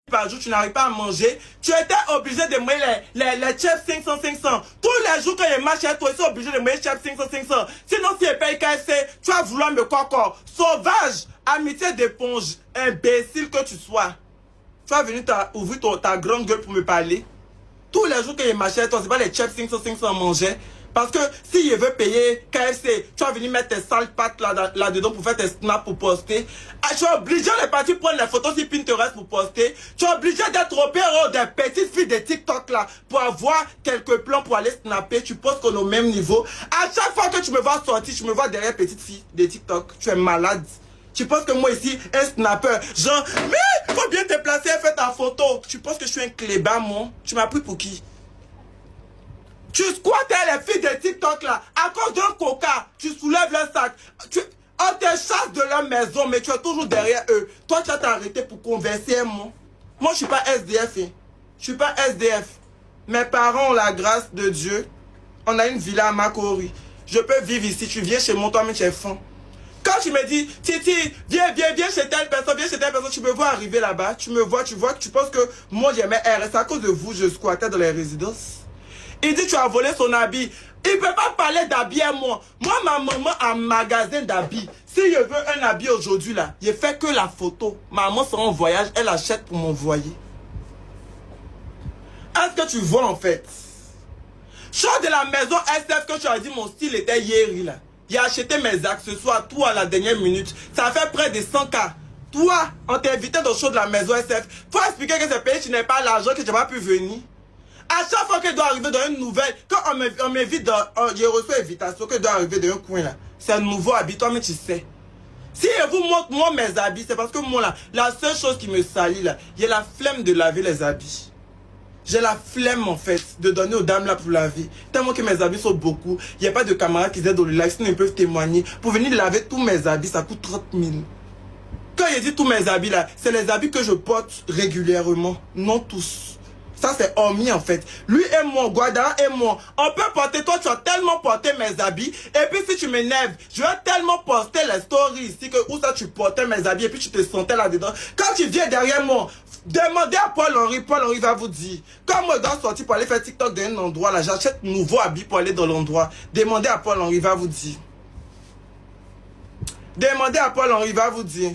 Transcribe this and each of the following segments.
par jour, tu n'arrives pas à manger, tu étais obligé de manger les chefs 500. Tous les jours que je marche chez toi, ils sont obligés de manger chefs 500. Sinon, si je paye KFC, tu vas vouloir me quoi encore? Sauvage, amitié d'éponge, imbécile que tu sois. Tu vas venir ouvrir ta grande gueule pour me parler. Tous les jours que je marche chez toi, c'est pas les chefs 500 à manger. Parce que si je veux payer KFC, tu vas venir mettre tes sales pattes là-dedans pour faire tes snaps pour poster. Ah, tu es obligé de partir prendre les photos sur Pinterest pour poster. Tu es obligé d'être au bureau des petites filles de TikTok là pour avoir quelques plans pour aller snapper. Tu postes qu'on est au même niveau. À chaque fois que tu me vois sortir, tu me vois derrière petite fille de TikTok. Tu es malade. Tu penses que moi ici, un snapper, genre, mais faut bien te placer et faire ta photo. Tu penses que je suis un clébard, moi? Tu m'as pris pour qui? Tu squattes les filles de TikTok là, à cause d'un coca, tu soulèves leur sac, on te chasse de leur maison, mais tu es toujours derrière eux. Toi, tu as t'arrêté pour converser, moi. Moi, je suis pas SDF, hein. Je suis pas SDF. Mes parents ont la grâce de Dieu. On a une villa à Makori. Je peux vivre ici. Tu viens chez moi, toi-même, tu es faim. Quand tu me dis, Titi, viens chez telle personne, tu me vois arriver là-bas, tu me vois, tu penses que moi, j'aimais RS. À cause de vous, je squattais dans les résidences. Il dit tu as volé son habit. Il ne peut pas parler d'habits à moi. Moi, ma maman a un magasin d'habits. Si je veux un habit aujourd'hui, là, je fais que la photo. Maman sera en voyage, elle achète pour m'envoyer. Est-ce que tu vois en fait? Sors de la maison SF que tu as dit mon style était hier là. J'ai acheté mes accessoires, tout à la dernière minute. Ça fait près de 100K. Toi, on t'a invité dans le show de la maison SF. Faut expliquer que ce pays, tu n'as pas l'argent, que tu n'as pas pu venir. À chaque fois que je dois arriver dans une nouvelle, quand on m'invite dans... je reçois invitation que je dois arriver dans un coin là. C'est un nouveau habit, toi mais tu sais. Si je vous montre moi mes habits, c'est parce que moi là, la seule chose qui me salit là, j'ai la flemme de laver les habits. J'ai la flemme en fait de donner aux dames là pour laver. Tellement que mes habits sont beaucoup. Il n'y a pas de camarades qui aident dans le live, sinon ils peuvent témoigner. Pour venir laver tous mes habits, ça coûte 30 000. Quand je dis tous mes habits là, c'est les habits que je porte régulièrement. Non tous. Ça, c'est hormis en fait. Lui et moi, Guadara et moi, on peut porter. Toi, tu as tellement porté mes habits. Et puis, si tu m'énerves, je vais tellement poster les stories ici que où ça tu portais mes habits et puis tu te sentais là-dedans. Quand tu viens derrière moi, demandez à Paul-Henri. Paul-Henri va vous dire. Quand moi, je dois sortir pour aller faire TikTok dans un endroit là, j'achète nouveau habit pour aller dans l'endroit. Demandez à Paul-Henri, va vous dire. Demandez à Paul-Henri, va vous dire.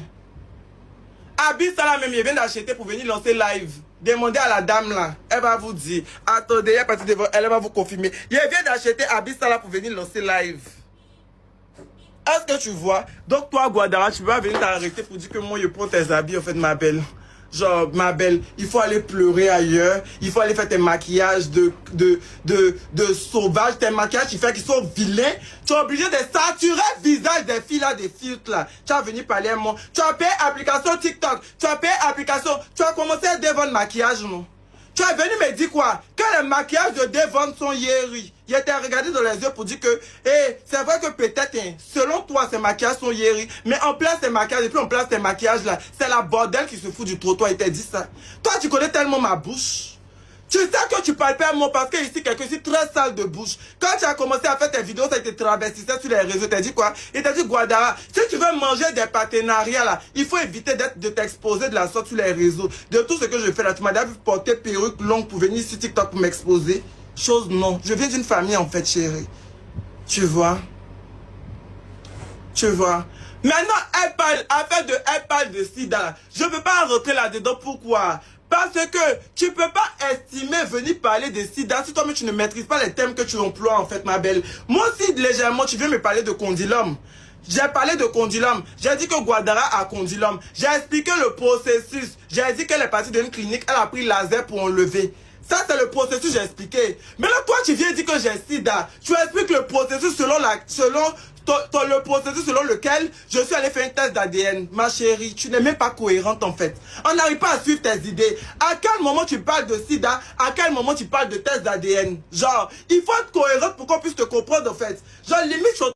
Habit, ça là même, il vient d'acheter pour venir lancer live. Demandez à la dame là, elle va vous dire. Attendez, à partir de vous, elle va vous confirmer. Il vient d'acheter Abyss là pour venir lancer live. Est-ce que tu vois? Donc toi, Guadara, tu vas venir t'arrêter pour dire que moi je prends tes habits en fait, ma belle. Genre, ma belle, il faut aller pleurer ailleurs. Il faut aller faire tes maquillages de sauvage. Tes maquillages qui fait qu'ils sont vilains. Tu es obligé de saturer le visage des filles là, des filtres là. Tu vas venir parler à moi. Tu as payé application TikTok. Tu as payé application. Tu as commencé à dévendre maquillage, non? Tu es venu me dire quoi? Que les maquillages de dévendre sont yéris. Il était regardé dans les yeux pour dire que, c'est vrai que peut-être, hein, selon toi, ces maquillages sont yéris. Mais en place ces maquillages, et puis en place ces maquillages là, c'est la bordel qui se fout du trottoir. Il t'a dit ça. Toi, tu connais tellement ma bouche. Tu sais que tu parles pas à moi parce que ici, quelqu'un ici très sale de bouche. Quand tu as commencé à faire tes vidéos, ça a été travestissé sur les réseaux. T'as dit quoi? Il t'a dit, Guadara, si tu veux manger des partenariats là, il faut éviter de t'exposer de la sorte sur les réseaux. De tout ce que je fais là, tu m'as déjà vu porter perruque longue pour venir sur TikTok pour m'exposer. Chose non. Je viens d'une famille en fait, chérie. Tu vois? Tu vois? Maintenant, elle parle de sida. Je ne veux pas rentrer là-dedans. Pourquoi? Parce que tu ne peux pas estimer venir parler de sida si toi-même tu ne maîtrises pas les thèmes que tu emploies en fait, ma belle. Moi aussi, légèrement, tu viens me parler de condylome. J'ai parlé de condylome. J'ai dit que Guadara a condylome. J'ai expliqué le processus. J'ai dit qu'elle est partie d'une clinique, elle a pris laser pour enlever. Ça, c'est le processus, j'ai expliqué. Mais là, toi, tu viens dire que j'ai sida. Tu expliques le processus le processus selon lequel je suis allé faire un test d'ADN. Ma chérie, tu n'es même pas cohérente en fait. On n'arrive pas à suivre tes idées. À quel moment tu parles de sida? À quel moment tu parles de test d'ADN? Genre, il faut être cohérente pour qu'on puisse te comprendre en fait. Genre, limite, je suis en